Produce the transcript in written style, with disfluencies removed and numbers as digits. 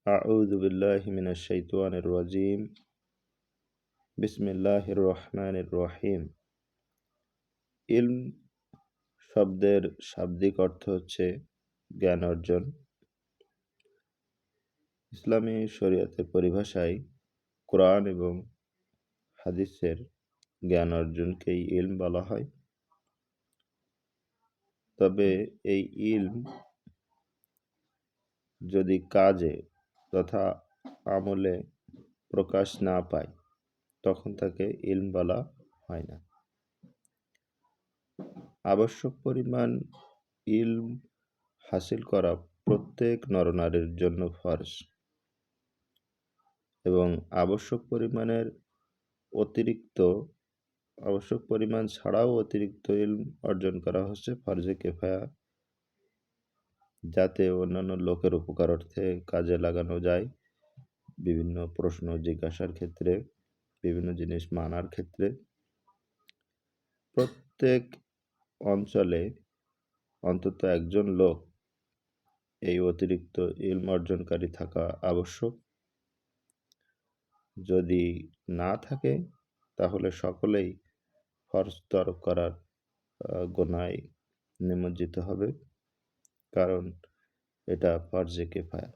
أعوذ بالله من الشيطان الرجيم بسم الله الرحمن الرحيم। ইলম শব্দের শাব্দিক অর্থ হচ্ছে জ্ঞান অর্জন। ইসলামী শরীয়তের পরিভাষায় কোরআন এবং হাদিসের জ্ঞান অর্জনকেই ইলম বলা হয়। তবে এই ইলম যদি কাজে তথা আমলে প্রকাশ না পায় তখন তাকে ইলম বলা হয় না। আবশ্যক পরিমাণ ইলম হাসিল করা প্রত্যেক নরনারীর জন্য ফরজ এবং আবশ্যক পরিমাণ ছাড়াও অতিরিক্ত ইলম অর্জন করা হচ্ছে ফরজে কিফায়া, যাতে অন্যান্য লোকের উপকারার্থে কাজে লাগানো যায়। বিভিন্ন প্রশ্ন জিজ্ঞাসার ক্ষেত্রে, বিভিন্ন জিনিস মানার ক্ষেত্রে প্রত্যেক অঞ্চলে অন্তত একজন লোক এই অতিরিক্ত ইলম অর্জনকারী থাকা আবশ্যক। যদি না থাকে তাহলে সকলেই ফরজ তরক করার গুনায় নিমজ্জিত হবে, কারণ এটা ফরজে কিফায়া।